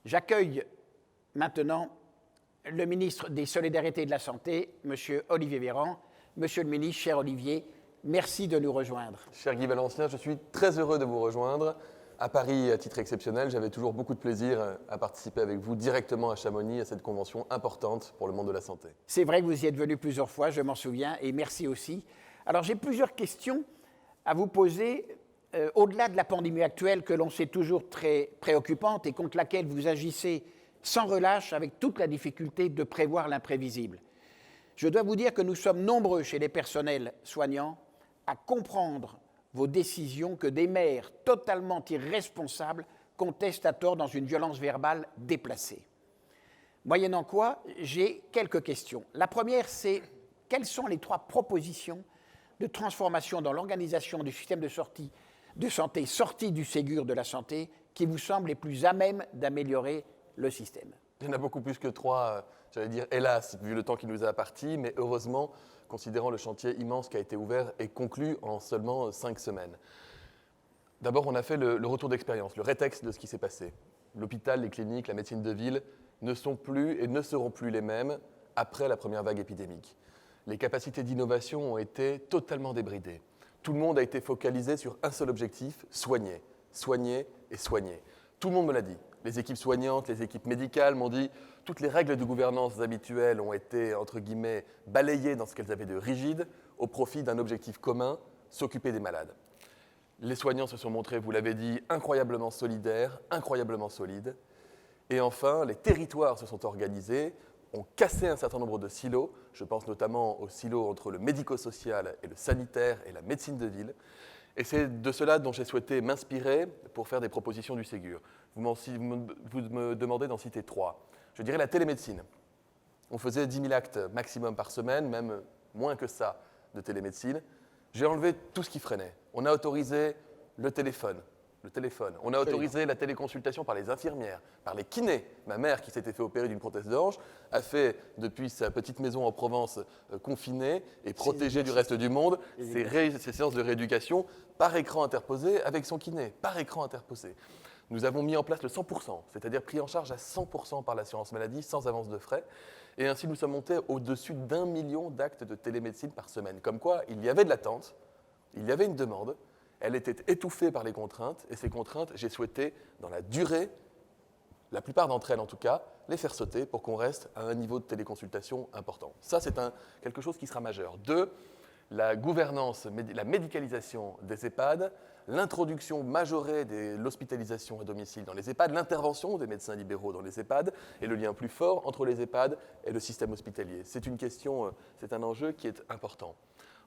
J'accueille maintenant le ministre des Solidarités et de la Santé, M. Olivier Véran. Monsieur le ministre, cher Olivier, merci de nous rejoindre. Cher Guy Valencien, je suis très heureux de vous rejoindre. À Paris, à titre exceptionnel, j'avais toujours beaucoup de plaisir à participer avec vous directement à Chamonix, à cette convention importante pour le monde de la santé. C'est vrai que vous y êtes venu plusieurs fois, je m'en souviens, et merci aussi. Alors j'ai plusieurs questions à vous poser, au-delà de la pandémie actuelle que l'on sait toujours très préoccupante et contre laquelle vous agissez sans relâche avec toute la difficulté de prévoir l'imprévisible. Je dois vous dire que nous sommes nombreux chez les personnels soignants à comprendre vos décisions que des maires totalement irresponsables contestent à tort dans une violence verbale déplacée. Moyennant quoi, j'ai quelques questions. La première, c'est quelles sont les 3 propositions de transformation dans l'organisation du système de santé sorti du Ségur de la santé qui vous semblent les plus à même d'améliorer le système? Il y en a beaucoup plus que 3, j'allais dire hélas, vu le temps qui nous est imparti, mais heureusement, considérant le chantier immense qui a été ouvert et conclu en seulement 5 semaines. D'abord, on a fait le retour d'expérience, le rétexte de ce qui s'est passé. L'hôpital, les cliniques, la médecine de ville ne sont plus et ne seront plus les mêmes après la première vague épidémique. Les capacités d'innovation ont été totalement débridées. Tout le monde a été focalisé sur un seul objectif, soigner, soigner et soigner. Tout le monde me l'a dit. Les équipes soignantes, les équipes médicales m'ont dit toutes les règles de gouvernance habituelles ont été, entre guillemets, balayées dans ce qu'elles avaient de rigide au profit d'un objectif commun, s'occuper des malades. Les soignants se sont montrés, vous l'avez dit, incroyablement solidaires, incroyablement solides. Et enfin, les territoires se sont organisés, ont cassé un certain nombre de silos. Je pense notamment aux silos entre le médico-social et le sanitaire et la médecine de ville. Et c'est de cela dont j'ai souhaité m'inspirer pour faire des propositions du Ségur. Vous me demandez d'en citer 3. Je dirais la télémédecine. On faisait 10 000 actes maximum par semaine, même moins que ça de télémédecine. J'ai enlevé tout ce qui freinait. On a autorisé le téléphone. On a autorisé la téléconsultation par les infirmières, par les kinés. Ma mère, qui s'était fait opérer d'une prothèse de hanche, a fait, depuis sa petite maison en Provence, confinée et protégée du reste du monde, ses séances de rééducation par écran interposé avec son kiné, par écran interposé. Nous avons mis en place le 100%, c'est-à-dire pris en charge à 100% par l'assurance maladie, sans avance de frais. Et ainsi, nous sommes montés au-dessus d'1 million d'actes de télémédecine par semaine. Comme quoi, il y avait de l'attente, il y avait une demande. Elle était étouffée par les contraintes, et ces contraintes, j'ai souhaité, dans la durée, la plupart d'entre elles en tout cas, les faire sauter pour qu'on reste à un niveau de téléconsultation important. Ça, c'est quelque chose qui sera majeur. 2, la gouvernance, la médicalisation des EHPAD, l'introduction majorée de l'hospitalisation à domicile dans les EHPAD, l'intervention des médecins libéraux dans les EHPAD, et le lien plus fort entre les EHPAD et le système hospitalier. C'est une question, c'est un enjeu qui est important.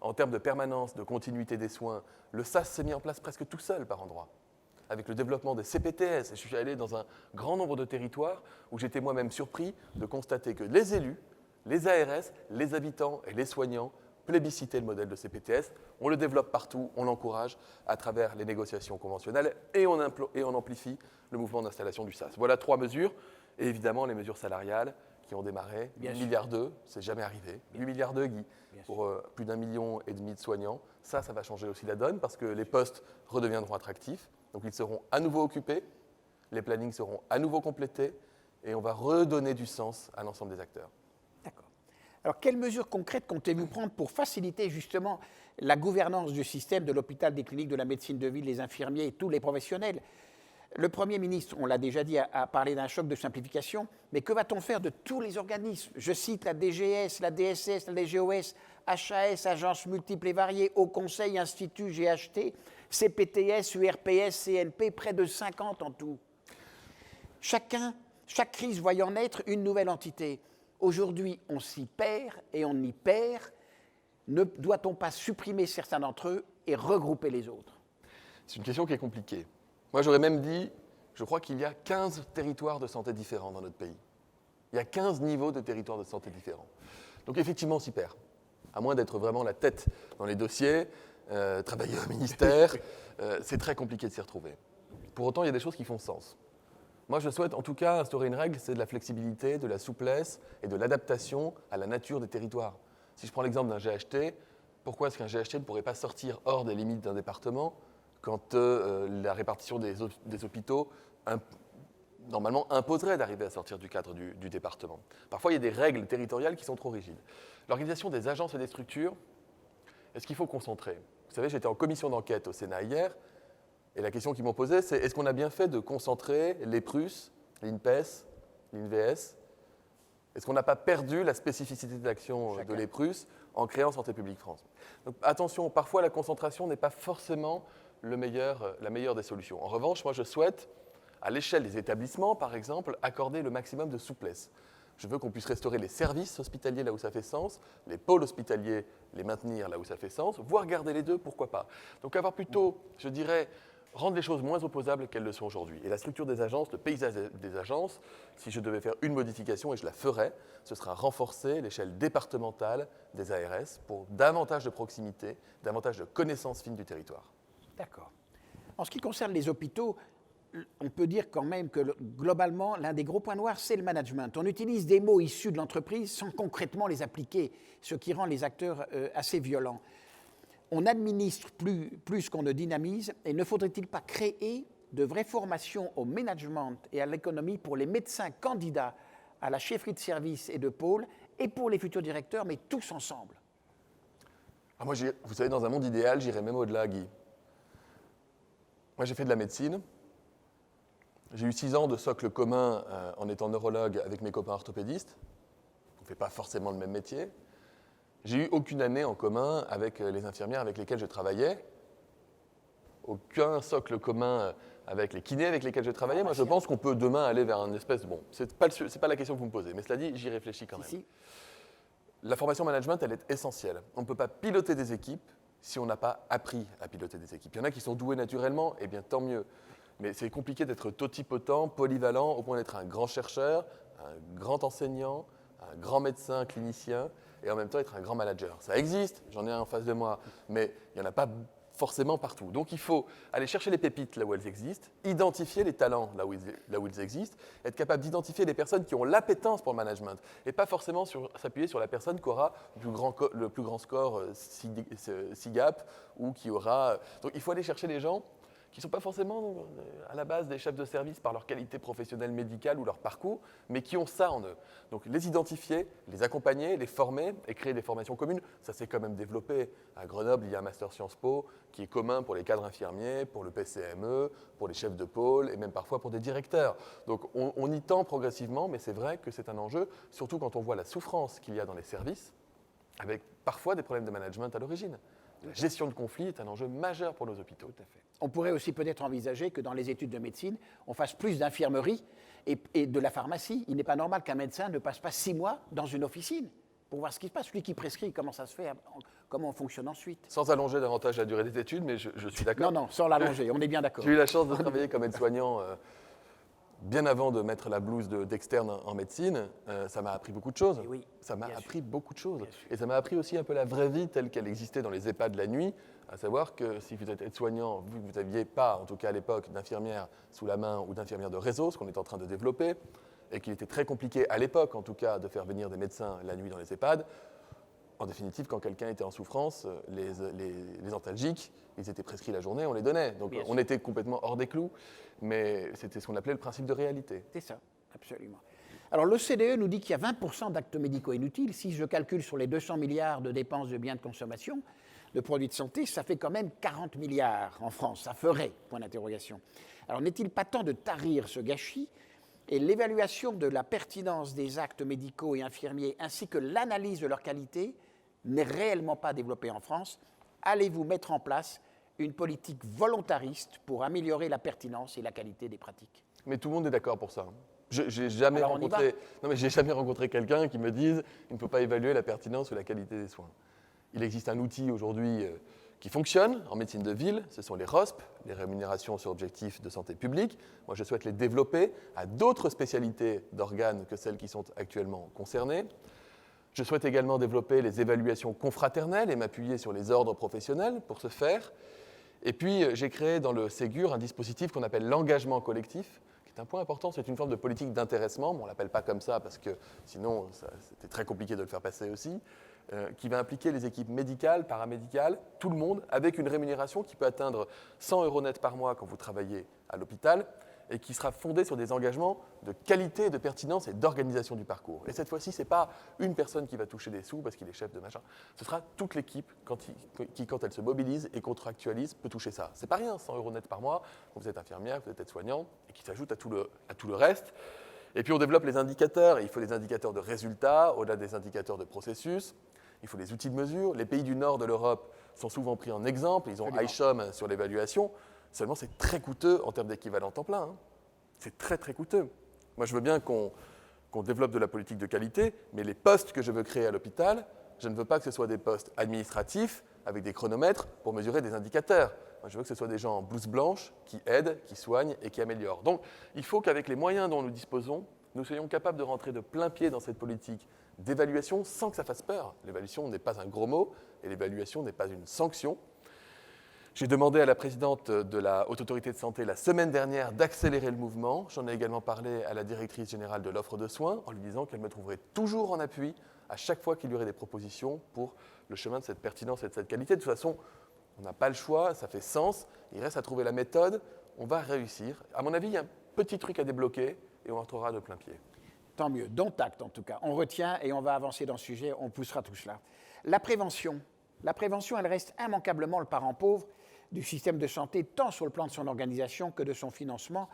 En termes de permanence, de continuité des soins, le SAS s'est mis en place presque tout seul par endroits. Avec le développement des CPTS, je suis allé dans un grand nombre de territoires où j'étais moi-même surpris de constater que les élus, les ARS, les habitants et les soignants plébiscitaient le modèle de CPTS. On le développe partout, on l'encourage à travers les négociations conventionnelles et on amplifie le mouvement d'installation du SAS. Voilà 3 mesures, et évidemment les mesures salariales qui ont démarré. 8,2 milliards, c'est jamais arrivé. 8,2 milliards, Guy, pour plus d'1,5 million de soignants. Ça va changer aussi la donne parce que les postes redeviendront attractifs. Donc ils seront à nouveau occupés, les plannings seront à nouveau complétés et on va redonner du sens à l'ensemble des acteurs. D'accord. Alors, quelles mesures concrètes comptez-vous prendre pour faciliter justement la gouvernance du système de l'hôpital, des cliniques, de la médecine de ville, les infirmiers et tous les professionnels? Le Premier ministre, on l'a déjà dit, a parlé d'un choc de simplification, mais que va-t-on faire de tous les organismes? Je cite la DGS, la DSS, la DGOS, HAS, agences multiples et variées, Haut Conseil, Institut, GHT, CPTS, URPS, CNP, près de 50 en tout. Chaque crise voyant naître une nouvelle entité. Aujourd'hui, on s'y perd et on y perd. Ne doit-on pas supprimer certains d'entre eux et regrouper les autres? C'est une question qui est compliquée. Moi, j'aurais même dit, je crois qu'il y a 15 territoires de santé différents dans notre pays. Il y a 15 niveaux de territoires de santé différents. Donc effectivement, on s'y perd. À moins d'être vraiment la tête dans les dossiers, travailler au ministère, c'est très compliqué de s'y retrouver. Pour autant, il y a des choses qui font sens. Moi, je souhaite en tout cas instaurer une règle, c'est de la flexibilité, de la souplesse et de l'adaptation à la nature des territoires. Si je prends l'exemple d'un GHT, pourquoi est-ce qu'un GHT ne pourrait pas sortir hors des limites d'un département quand la répartition des hôpitaux normalement, imposerait d'arriver à sortir du cadre du département. Parfois, il y a des règles territoriales qui sont trop rigides. L'organisation des agences et des structures, est-ce qu'il faut concentrer? Vous savez, j'étais en commission d'enquête au Sénat hier, et la question qu'ils m'ont posée, c'est est-ce qu'on a bien fait de concentrer les Prus, l'INPES, l'INVS? Est-ce qu'on n'a pas perdu la spécificité d'action de l'EPRUS en créant Santé publique France? Donc attention, parfois la concentration n'est pas forcément la meilleure des solutions. En revanche, moi je souhaite, à l'échelle des établissements par exemple, accorder le maximum de souplesse. Je veux qu'on puisse restaurer les services hospitaliers là où ça fait sens, les pôles hospitaliers, les maintenir là où ça fait sens, voire garder les deux, pourquoi pas. Donc avoir plutôt, je dirais, rendre les choses moins opposables qu'elles le sont aujourd'hui. Et la structure des agences, le paysage des agences, si je devais faire une modification, et je la ferais, ce sera renforcer l'échelle départementale des ARS pour davantage de proximité, davantage de connaissances fines du territoire. D'accord. En ce qui concerne les hôpitaux, on peut dire quand même que globalement, l'un des gros points noirs, c'est le management. On utilise des mots issus de l'entreprise sans concrètement les appliquer, ce qui rend les acteurs assez violents. On administre plus qu'on ne dynamise, et ne faudrait-il pas créer de vraies formations au management et à l'économie pour les médecins candidats à la chefferie de service et de pôle, et pour les futurs directeurs, mais tous ensemble? Moi, vous savez, dans un monde idéal, j'irais même au-delà, Guy. Moi, j'ai fait de la médecine. J'ai eu 6 ans de socle commun en étant neurologue avec mes copains orthopédistes. On ne fait pas forcément le même métier. J'ai eu aucune année en commun avec les infirmières avec lesquelles je travaillais. Aucun socle commun avec les kinés avec lesquels je travaillais. Moi, je pense qu'on peut demain aller vers un espèce... Bon, c'est pas la question que vous me posez, mais cela dit, j'y réfléchis quand même. Si. La formation management, elle est essentielle. On ne peut pas piloter des équipes si on n'a pas appris à piloter des équipes. Il y en a qui sont doués naturellement, et bien tant mieux. Mais c'est compliqué d'être totipotent, polyvalent, au point d'être un grand chercheur, un grand enseignant, un grand médecin, clinicien, et en même temps être un grand manager. Ça existe, j'en ai un en face de moi, mais il n'y en a pas forcément partout. Donc il faut aller chercher les pépites là où elles existent, identifier les talents là où ils existent, être capable d'identifier les personnes qui ont l'appétence pour le management, et pas forcément s'appuyer sur la personne qui aura le plus grand score SIGAP, ou qui aura... Donc il faut aller chercher les gens qui ne sont pas forcément à la base des chefs de service par leur qualité professionnelle médicale ou leur parcours, mais qui ont ça en eux. Donc les identifier, les accompagner, les former et créer des formations communes, ça s'est quand même développé. À Grenoble, il y a un master Sciences Po qui est commun pour les cadres infirmiers, pour le PCME, pour les chefs de pôle et même parfois pour des directeurs. Donc on y tend progressivement, mais c'est vrai que c'est un enjeu, surtout quand on voit la souffrance qu'il y a dans les services, avec parfois des problèmes de management à l'origine. La gestion de conflits est un enjeu majeur pour nos hôpitaux. Tout à fait. On pourrait aussi peut-être envisager que dans les études de médecine, on fasse plus d'infirmerie et de la pharmacie. Il n'est pas normal qu'un médecin ne passe pas 6 mois dans une officine pour voir ce qui se passe. Lui qui prescrit, comment ça se fait, comment on fonctionne ensuite. Sans allonger davantage la durée des études, mais je suis d'accord. Non, sans l'allonger, on est bien d'accord. J'ai eu la chance de travailler comme aide-soignant bien avant de mettre la blouse d'externe en médecine. Ça m'a appris beaucoup de choses. Oui, ça m'a appris beaucoup de choses. Et ça m'a appris aussi un peu la vraie vie telle qu'elle existait dans les EHPAD la nuit, à savoir que si vous êtes aide-soignant, vu que vous n'aviez pas, en tout cas à l'époque, d'infirmière sous la main ou d'infirmière de réseau, ce qu'on est en train de développer, et qu'il était très compliqué à l'époque, en tout cas, de faire venir des médecins la nuit dans les EHPAD, en définitive, quand quelqu'un était en souffrance, les antalgiques, ils étaient prescrits la journée, on les donnait. Donc on était complètement hors des clous, mais c'était ce qu'on appelait le principe de réalité. C'est ça, absolument. Alors l'OCDE nous dit qu'il y a 20% d'actes médicaux inutiles. Si je calcule sur les 200 milliards de dépenses de biens de consommation, de produits de santé, ça fait quand même 40 milliards en France. Ça ferait, point d'interrogation. Alors n'est-il pas temps de tarir ce gâchis et l'évaluation de la pertinence des actes médicaux et infirmiers ainsi que l'analyse de leur qualité n'est réellement pas développée en France? Allez-vous mettre en place une politique volontariste pour améliorer la pertinence et la qualité des pratiques? Mais tout le monde est d'accord pour ça. J'ai jamais rencontré quelqu'un qui me dise qu'il ne peut pas évaluer la pertinence ou la qualité des soins. Il existe un outil aujourd'hui qui fonctionne en médecine de ville, ce sont les ROSP, les rémunérations sur objectifs de santé publique. Moi, je souhaite les développer à d'autres spécialités d'organes que celles qui sont actuellement concernées. Je souhaite également développer les évaluations confraternelles et m'appuyer sur les ordres professionnels pour ce faire. Et puis, j'ai créé dans le Ségur un dispositif qu'on appelle l'engagement collectif, qui est un point important. C'est une forme de politique d'intéressement. Bon, on ne l'appelle pas comme ça parce que sinon, c'était très compliqué de le faire passer aussi, qui va impliquer les équipes médicales, paramédicales, tout le monde, avec une rémunération qui peut atteindre 100 € net par mois quand vous travaillez à l'hôpital et qui sera fondé sur des engagements de qualité, de pertinence et d'organisation du parcours. Et cette fois-ci, ce n'est pas une personne qui va toucher des sous parce qu'il est chef de machin. Ce sera toute l'équipe qui, quand elle se mobilise et contractualise, peut toucher ça. Ce n'est pas rien, 100 € net par mois, vous êtes infirmière, vous êtes aide-soignant, et qui s'ajoute à tout le reste. Et puis on développe les indicateurs, et il faut des indicateurs de résultats, au-delà des indicateurs de processus. Il faut les outils de mesure. Les pays du nord de l'Europe sont souvent pris en exemple. Ils ont iShom sur l'évaluation. Seulement, c'est très coûteux en termes d'équivalent temps plein. Hein. C'est très, très coûteux. Moi, je veux bien qu'on développe de la politique de qualité, mais les postes que je veux créer à l'hôpital, je ne veux pas que ce soit des postes administratifs avec des chronomètres pour mesurer des indicateurs. Moi, je veux que ce soit des gens en blouse blanche qui aident, qui soignent et qui améliorent. Donc, il faut qu'avec les moyens dont nous disposons, nous soyons capables de rentrer de plein pied dans cette politique d'évaluation sans que ça fasse peur. L'évaluation n'est pas un gros mot et l'évaluation n'est pas une sanction. J'ai demandé à la présidente de la Haute Autorité de Santé la semaine dernière d'accélérer le mouvement. J'en ai également parlé à la directrice générale de l'offre de soins en lui disant qu'elle me trouverait toujours en appui à chaque fois qu'il y aurait des propositions pour le chemin de cette pertinence et de cette qualité. De toute façon, on n'a pas le choix, ça fait sens. Il reste à trouver la méthode. On va réussir. À mon avis, il y a un petit truc à débloquer et on rentrera de plein pied. Tant mieux, dont acte en tout cas. On retient et on va avancer dans ce sujet, on poussera tout cela. La prévention, elle reste immanquablement le parent pauvre du système de santé, tant sur le plan de son organisation que de son financement.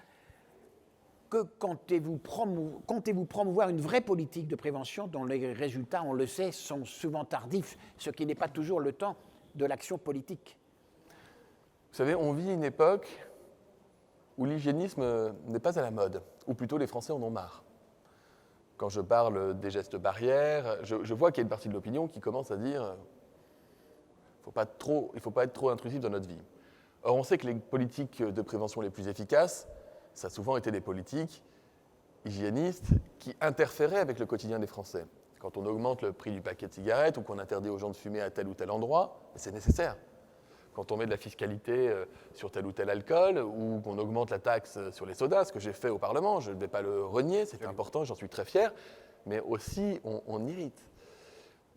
Que comptez-vous promouvoir une vraie politique de prévention dont les résultats, on le sait, sont souvent tardifs, ce qui n'est pas toujours le temps de l'action politique? Vous savez, on vit une époque où l'hygiénisme n'est pas à la mode, ou plutôt les Français en ont marre. Quand je parle des gestes barrières, je vois qu'il y a une partie de l'opinion qui commence à dire il ne faut pas être trop intrusif dans notre vie. Or, on sait que les politiques de prévention les plus efficaces, ça a souvent été des politiques hygiénistes qui interféraient avec le quotidien des Français. Quand on augmente le prix du paquet de cigarettes ou qu'on interdit aux gens de fumer à tel ou tel endroit, c'est nécessaire. Quand on met de la fiscalité sur tel ou tel alcool ou qu'on augmente la taxe sur les sodas, ce que j'ai fait au Parlement, je ne vais pas le renier, c'est important, j'en suis très fier, mais aussi on irrite.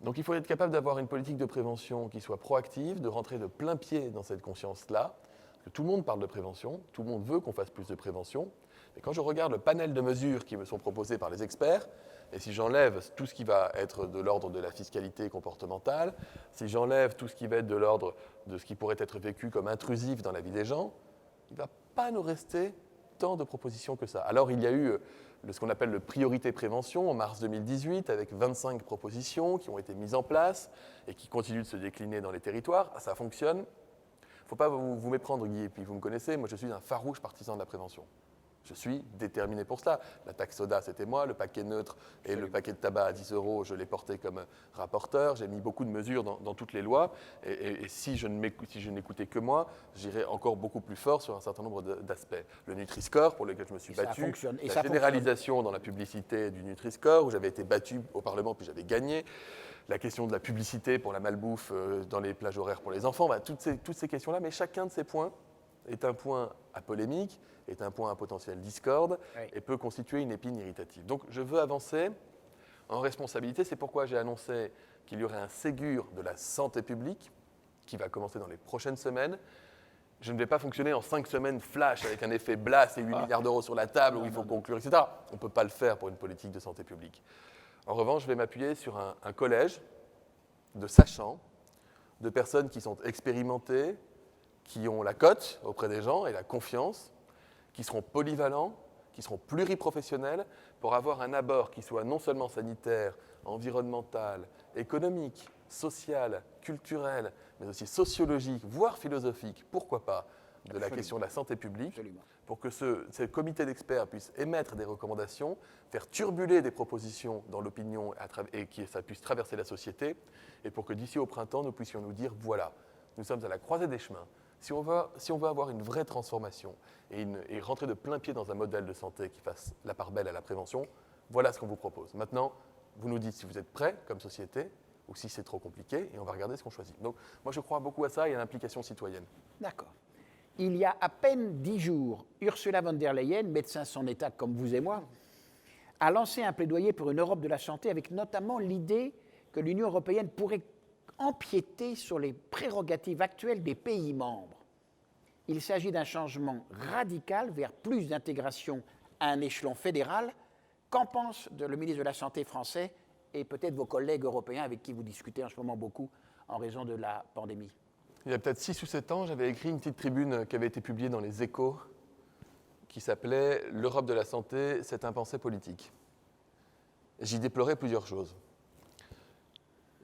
Donc il faut être capable d'avoir une politique de prévention qui soit proactive, de rentrer de plein pied dans cette conscience-là, parce que tout le monde parle de prévention, tout le monde veut qu'on fasse plus de prévention, et quand je regarde le panel de mesures qui me sont proposées par les experts, et si j'enlève tout ce qui va être de l'ordre de la fiscalité comportementale, si j'enlève tout ce qui va être de l'ordre de ce qui pourrait être vécu comme intrusif dans la vie des gens, il ne va pas nous rester tant de propositions que ça. Alors il y a eu ce qu'on appelle le priorité prévention en mars 2018 avec 25 propositions qui ont été mises en place et qui continuent de se décliner dans les territoires. Ça fonctionne. Il ne faut pas vous méprendre, Guy, et puis vous me connaissez, moi je suis un farouche partisan de la prévention. Je suis déterminé pour cela. La taxe soda, c'était moi. Le paquet neutre et le paquet de tabac à 10 €, je l'ai porté comme rapporteur. J'ai mis beaucoup de mesures dans toutes les lois. Et si je n'écoutais que moi, j'irais encore beaucoup plus fort sur un certain nombre d'aspects. Le Nutri-Score, pour lequel je me suis battu. La généralisation dans la publicité du Nutri-Score, où j'avais été battu au Parlement, puis j'avais gagné. La question de la publicité pour la malbouffe dans les plages horaires pour les enfants. Toutes ces questions-là. Mais chacun de ces points est un point à polémique, est un point à potentiel discorde et peut constituer une épine irritative. Donc je veux avancer en responsabilité. C'est pourquoi j'ai annoncé qu'il y aurait un Ségur de la santé publique qui va commencer dans les prochaines semaines. Je ne vais pas fonctionner en 5 semaines flash avec un effet blast et 8 milliards d'euros sur la table où il faut conclure, etc. On ne peut pas le faire pour une politique de santé publique. En revanche, je vais m'appuyer sur un collège de sachants, de personnes qui sont expérimentées, qui ont la cote auprès des gens et la confiance, qui seront polyvalents, qui seront pluriprofessionnels pour avoir un abord qui soit non seulement sanitaire, environnemental, économique, social, culturel, mais aussi sociologique, voire philosophique, pourquoi pas, de la question de la santé publique, pour que ce comité d'experts puisse émettre des recommandations, faire turbuler des propositions dans l'opinion et que ça puisse traverser la société, et pour que d'ici au printemps, nous puissions nous dire, voilà, nous sommes à la croisée des chemins. Si on veut avoir une vraie transformation et rentrer de plein pied dans un modèle de santé qui fasse la part belle à la prévention, voilà ce qu'on vous propose. Maintenant, vous nous dites si vous êtes prêts comme société ou si c'est trop compliqué et on va regarder ce qu'on choisit. Donc moi je crois beaucoup à ça et à l'implication citoyenne. D'accord. Il y a à peine 10 jours, Ursula von der Leyen, médecin sans état comme vous et moi, a lancé un plaidoyer pour une Europe de la santé avec notamment l'idée que l'Union européenne pourrait empiéter sur les prérogatives actuelles des pays membres. il s'agit d'un changement radical vers plus d'intégration à un échelon fédéral. Qu'en pense le ministre de la Santé français et peut-être vos collègues européens avec qui vous discutez en ce moment beaucoup en raison de la pandémie? Il y a peut-être 6 ou 7 ans, j'avais écrit une petite tribune qui avait été publiée dans les Échos qui s'appelait « L'Europe de la santé, c'est un pensée politique ». J'y déplorais plusieurs choses.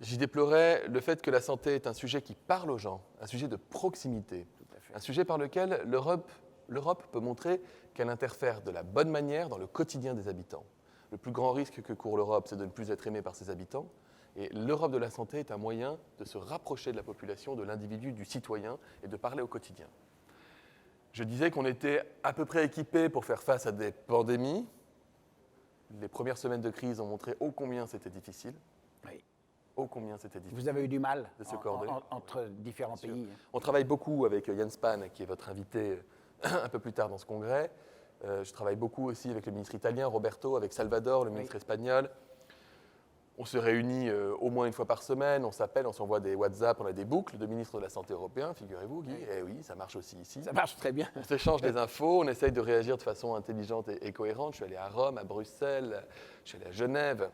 J'y déplorais le fait que la santé est un sujet qui parle aux gens, un sujet de proximité, un sujet par lequel l'Europe peut montrer qu'elle interfère de la bonne manière dans le quotidien des habitants. Le plus grand risque que court l'Europe, c'est de ne plus être aimée par ses habitants. Et l'Europe de la santé est un moyen de se rapprocher de la population, de l'individu, du citoyen et de parler au quotidien. Je disais qu'on était à peu près équipé pour faire face à des pandémies. Les premières semaines de crise ont montré ô combien c'était difficile. Oui. Ô combien c'était difficile. Vous avez eu du mal de se coordonner. entre différents pays. On travaille beaucoup avec Jens Spahn, qui est votre invité un peu plus tard dans ce congrès. Je travaille beaucoup aussi avec le ministre italien, Roberto, avec Salvador, le ministre espagnol. On se réunit au moins une fois par semaine, on s'appelle, on s'envoie des WhatsApp, on a des boucles de ministres de la Santé européens, figurez-vous, Guy. Oui. Eh oui, ça marche aussi ici. Ça marche très bien. On s'échange des infos, on essaye de réagir de façon intelligente et cohérente. Je suis allé à Rome, à Bruxelles, je suis allé à Genève.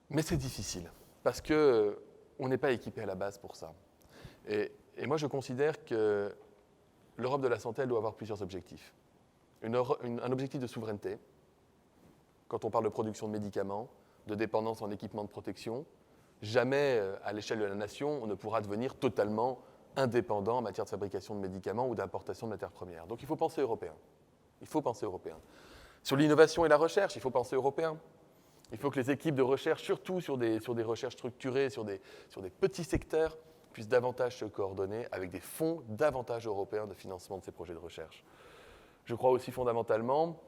Mais c'est difficile, parce qu'on n'est pas équipé à la base pour ça. Et moi, je considère que l'Europe de la santé, elle doit avoir plusieurs objectifs. Un objectif de souveraineté, quand on parle de production de médicaments, de dépendance en équipement de protection. Jamais, à l'échelle de la nation, on ne pourra devenir totalement indépendant en matière de fabrication de médicaments ou d'importation de matières premières. Donc il faut penser européen. Il faut penser européen. Sur l'innovation et la recherche, il faut penser européen. Il faut que les équipes de recherche, surtout sur des recherches structurées, sur des petits secteurs, puissent davantage se coordonner avec des fonds davantage européens de financement de ces projets de recherche. Je crois aussi fondamentalement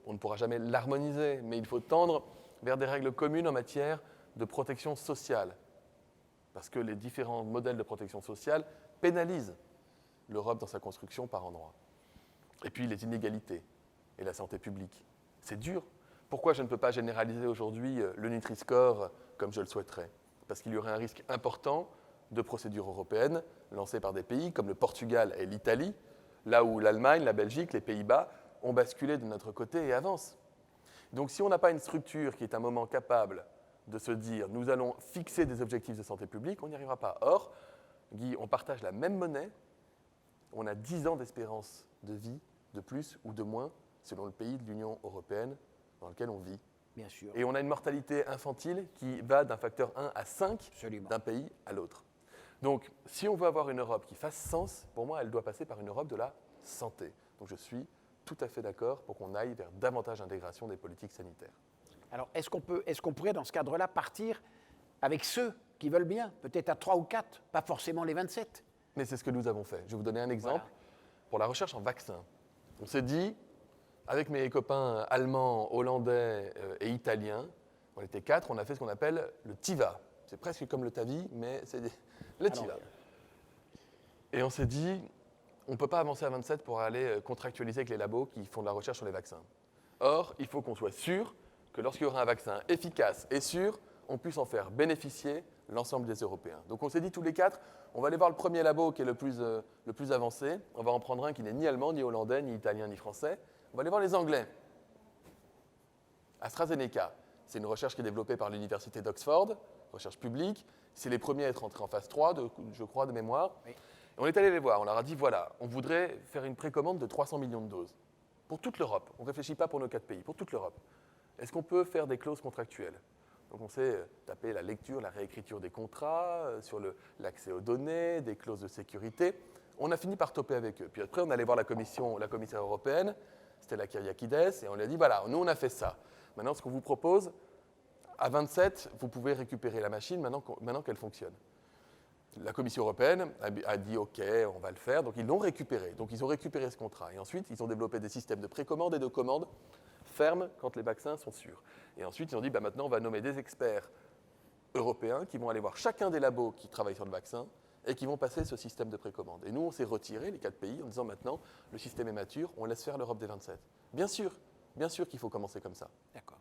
on ne pourra jamais l'harmoniser, mais il faut tendre vers des règles communes en matière de protection sociale. Parce que les différents modèles de protection sociale pénalisent l'Europe dans sa construction par endroits. Et puis les inégalités et la santé publique. C'est dur. Pourquoi je ne peux pas généraliser aujourd'hui le Nutri-Score comme je le souhaiterais? Parce qu'il y aurait un risque important de procédures européennes lancées par des pays comme le Portugal et l'Italie, là où l'Allemagne, la Belgique, les Pays-Bas ont basculé de notre côté et avancent. Donc si on n'a pas une structure qui est un moment capable de se dire « nous allons fixer des objectifs de santé publique », on n'y arrivera pas. Or, Guy, on partage la même monnaie, on a 10 ans d'espérance de vie de plus ou de moins selon le pays de l'Union européenne dans lequel on vit. Bien sûr. Et on a une mortalité infantile qui va d'un facteur 1 à 5 Absolument. d'un pays à l'autre. Donc si on veut avoir une Europe qui fasse sens, pour moi, elle doit passer par une Europe de la santé. Donc je suis tout à fait d'accord pour qu'on aille vers davantage d'intégration des politiques sanitaires. Alors, est-ce qu'on pourrait, dans ce cadre-là, partir avec ceux qui veulent bien, peut-être à 3 ou 4, pas forcément les 27? Mais c'est ce que nous avons fait. Je vais vous donner un exemple. Voilà. Pour la recherche en vaccins, on s'est dit, avec mes copains allemands, hollandais et italiens, on était 4, on a fait ce qu'on appelle le TIVA. C'est presque comme le TAVI, mais c'est le TIVA. Et on s'est dit, on ne peut pas avancer à 27 pour aller contractualiser avec les labos qui font de la recherche sur les vaccins. Or, il faut qu'on soit sûr que lorsqu'il y aura un vaccin efficace et sûr, on puisse en faire bénéficier l'ensemble des Européens. Donc on s'est dit tous les 4, on va aller voir le premier labo qui est le plus avancé. On va en prendre un qui n'est ni allemand, ni hollandais, ni italien, ni français. On va aller voir les Anglais. AstraZeneca, c'est une recherche qui est développée par l'université d'Oxford, recherche publique. C'est les premiers à être entrés en phase 3, je crois, de mémoire. Oui. Et on est allé les voir, on leur a dit, voilà, on voudrait faire une précommande de 300 millions de doses. Pour toute l'Europe. On ne réfléchit pas pour nos 4 pays, pour toute l'Europe. Est-ce qu'on peut faire des clauses contractuelles? Donc on s'est tapé la lecture, la réécriture des contrats, sur l'accès aux données, des clauses de sécurité. On a fini par toper avec eux. Puis après, on allait voir la commissaire européenne, Stella Kyriakides, et on lui a dit, voilà, nous on a fait ça. Maintenant, ce qu'on vous propose, à 27, vous pouvez récupérer la machine maintenant qu'elle fonctionne. La Commission européenne a dit « OK, on va le faire ». Donc ils l'ont récupéré. Donc ils ont récupéré ce contrat. Et ensuite, ils ont développé des systèmes de précommande et de commande fermes quand les vaccins sont sûrs. Et ensuite, ils ont dit « maintenant, on va nommer des experts européens qui vont aller voir chacun des labos qui travaillent sur le vaccin et qui vont passer ce système de précommande ». Et nous, on s'est retirés, les 4 pays, en disant « maintenant, le système est mature, on laisse faire l'Europe des 27 ». Bien sûr qu'il faut commencer comme ça. D'accord.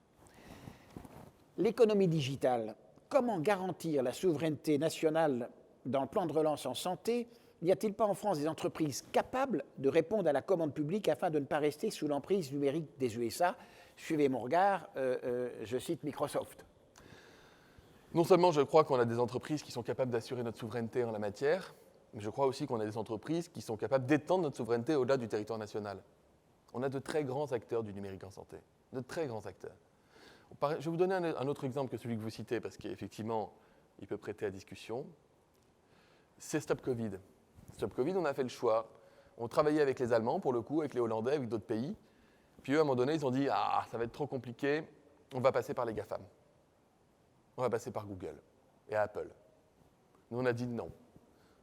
L'économie digitale, comment garantir la souveraineté nationale dans le plan de relance en santé n'y a-t-il pas en France des entreprises capables de répondre à la commande publique afin de ne pas rester sous l'emprise numérique des USA? Suivez mon regard, je cite Microsoft. Non seulement je crois qu'on a des entreprises qui sont capables d'assurer notre souveraineté en la matière, mais je crois aussi qu'on a des entreprises qui sont capables d'étendre notre souveraineté au-delà du territoire national. On a de très grands acteurs du numérique en santé, de très grands acteurs. Je vais vous donner un autre exemple que celui que vous citez, parce qu'effectivement, il peut prêter à discussion. C'est Stop Covid. Stop Covid, on a fait le choix. On travaillait avec les Allemands, pour le coup, avec les Hollandais, avec d'autres pays. Puis eux, à un moment donné, ils ont dit « Ah, ça va être trop compliqué, on va passer par les GAFAM. On va passer par Google et Apple. » Nous, on a dit non.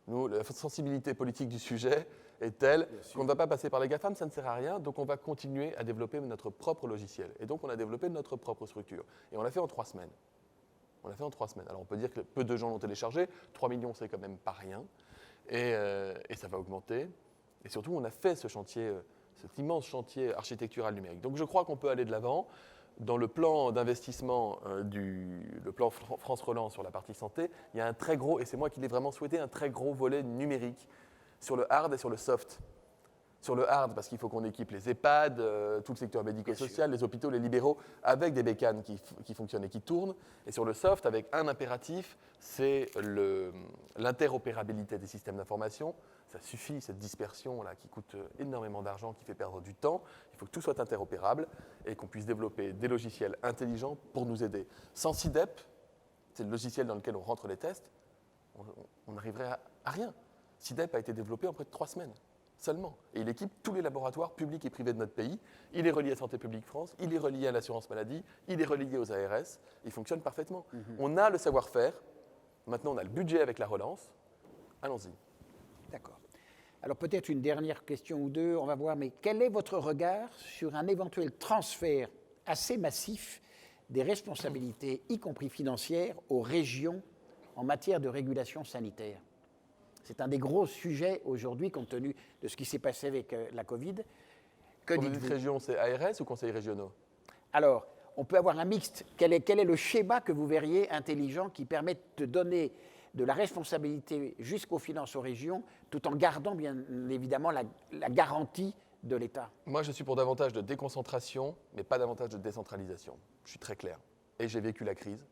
Nous, la sensibilité politique du sujet est telle qu'on ne va pas passer par les GAFAM, ça ne sert à rien, donc on va continuer à développer notre propre logiciel. Et donc, on a développé notre propre structure. Et on l'a fait en 3 semaines. On l'a fait en 3 semaines. Alors, on peut dire que peu de gens l'ont téléchargé. 3 millions, c'est quand même pas rien. Et ça va augmenter. Et surtout, on a fait ce chantier, cet immense chantier architectural numérique. Donc, je crois qu'on peut aller de l'avant. Dans le plan d'investissement le plan France Relance sur la partie santé, il y a un très gros, et c'est moi qui l'ai vraiment souhaité, un très gros volet numérique sur le hard et sur le soft. Sur le hard, parce qu'il faut qu'on équipe les EHPAD, tout le secteur médico-social, les hôpitaux, les libéraux, avec des bécanes qui fonctionnent et qui tournent. Et sur le soft, avec un impératif, c'est l'interopérabilité des systèmes d'information. Ça suffit, cette dispersion-là, qui coûte énormément d'argent, qui fait perdre du temps. Il faut que tout soit interopérable et qu'on puisse développer des logiciels intelligents pour nous aider. Sans CIDEP, c'est le logiciel dans lequel on rentre les tests, on n'arriverait à rien. CIDEP a été développé en près de 3 semaines. Seulement. Et il équipe tous les laboratoires publics et privés de notre pays. Il est relié à Santé publique France, il est relié à l'assurance maladie, il est relié aux ARS. Il fonctionne parfaitement. On a le savoir-faire. Maintenant, on a le budget avec la relance. Allons-y. D'accord. Alors peut-être une dernière question ou deux, on va voir, mais quel est votre regard sur un éventuel transfert assez massif des responsabilités, y compris financières, aux régions en matière de régulation sanitaire? C'est un des gros sujets aujourd'hui, compte tenu de ce qui s'est passé avec la Covid. Quand vous dites région, c'est ARS ou conseils régionaux? Alors, on peut avoir un mixte. Quel est le schéma que vous verriez intelligent qui permette de donner de la responsabilité jusqu'aux finances aux régions, tout en gardant bien évidemment la garantie de l'État? Moi, je suis pour davantage de déconcentration, mais pas davantage de décentralisation. Je suis très clair. Et j'ai vécu la crise.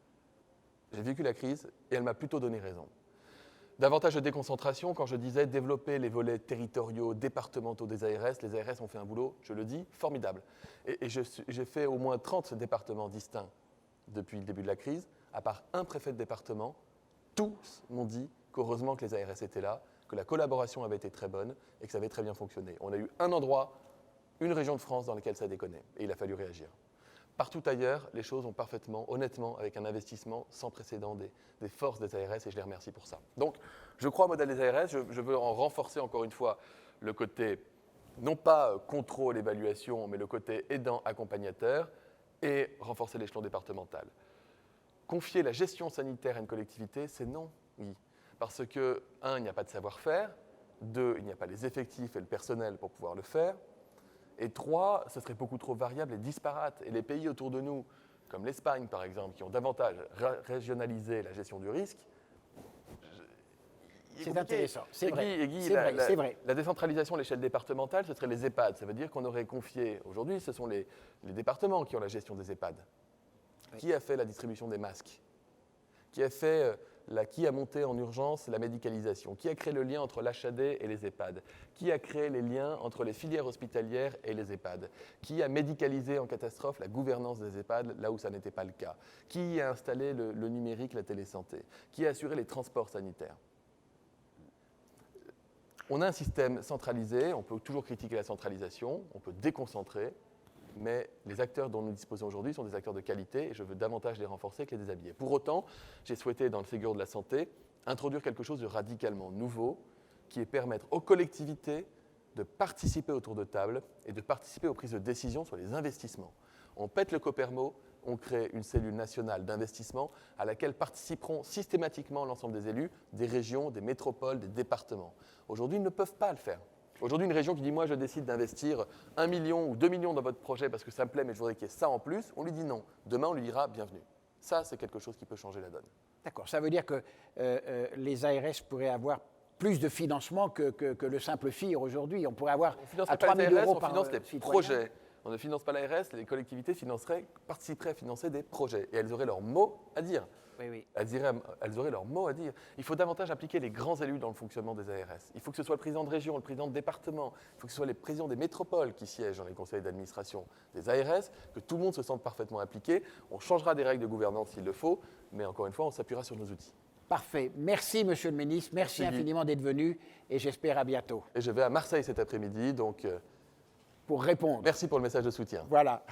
J'ai vécu la crise et elle m'a plutôt donné raison. Davantage de déconcentration, quand je disais développer les volets territoriaux, départementaux des ARS, les ARS ont fait un boulot, je le dis, formidable. Et j'ai fait au moins 30 départements distincts depuis le début de la crise, à part un préfet de département. Tous m'ont dit qu'heureusement que les ARS étaient là, que la collaboration avait été très bonne et que ça avait très bien fonctionné. On a eu un endroit, une région de France dans laquelle ça déconnait et il a fallu réagir. Partout ailleurs, les choses ont parfaitement, honnêtement, avec un investissement sans précédent des forces des ARS et je les remercie pour ça. Donc, je crois au modèle des ARS, je veux en renforcer encore une fois le côté, non pas contrôle, évaluation, mais le côté aidant, accompagnateur et renforcer l'échelon départemental. Confier la gestion sanitaire à une collectivité, c'est non, oui. Parce que, 1, il n'y a pas de savoir-faire, 2, il n'y a pas les effectifs et le personnel pour pouvoir le faire, et 3, ce serait beaucoup trop variable et disparate. Et les pays autour de nous, comme l'Espagne par exemple, qui ont davantage régionalisé la gestion du risque, c'est intéressant, c'est vrai. La décentralisation à l'échelle départementale, ce serait les EHPAD. Ça veut dire qu'on aurait confié, aujourd'hui, ce sont les départements qui ont la gestion des EHPAD. Oui. Qui a fait la distribution des masques? Qui a monté en urgence la médicalisation? Qui a créé le lien entre l'HAD et les EHPAD? Qui a créé les liens entre les filières hospitalières et les EHPAD? Qui a médicalisé en catastrophe la gouvernance des EHPAD là où ça n'était pas le cas? Qui a installé le numérique, la télésanté? Qui a assuré les transports sanitaires? On a un système centralisé, on peut toujours critiquer la centralisation, on peut déconcentrer, mais les acteurs dont nous disposons aujourd'hui sont des acteurs de qualité et je veux davantage les renforcer que les déshabiller. Pour autant, j'ai souhaité, dans le Ségur de la santé, introduire quelque chose de radicalement nouveau qui est permettre aux collectivités de participer autour de table et de participer aux prises de décision sur les investissements. On pète le Copermo, on crée une cellule nationale d'investissement à laquelle participeront systématiquement l'ensemble des élus, des régions, des métropoles, des départements. Aujourd'hui, ils ne peuvent pas le faire. Aujourd'hui, une région qui dit « moi, je décide d'investir 1 million ou 2 millions dans votre projet parce que ça me plaît, mais je voudrais qu'il y ait ça en plus », on lui dit non. Demain, on lui dira « bienvenue ». Ça, c'est quelque chose qui peut changer la donne. D'accord. Ça veut dire que les ARS pourraient avoir plus de financement que le simple FIR aujourd'hui. On pourrait avoir On ne finance à pas 3 les 000 ARS, euros on par finance les citoyen. projets. On ne finance pas l'ARS, les collectivités participeraient à financer des projets. Et elles auraient leur mot à dire. Oui. Elles auraient leur mot à dire. Il faut davantage impliquer les grands élus dans le fonctionnement des ARS. Il faut que ce soit le président de région, le président de département, il faut que ce soit les présidents des métropoles qui siègent dans les conseils d'administration des ARS, que tout le monde se sente parfaitement impliqué. On changera des règles de gouvernance s'il le faut, mais encore une fois, on s'appuiera sur nos outils. Parfait. Merci, Monsieur le Ministre. Merci infiniment d'être venu et j'espère à bientôt. Et je vais à Marseille cet après-midi, donc Pour répondre. merci pour le message de soutien. Voilà.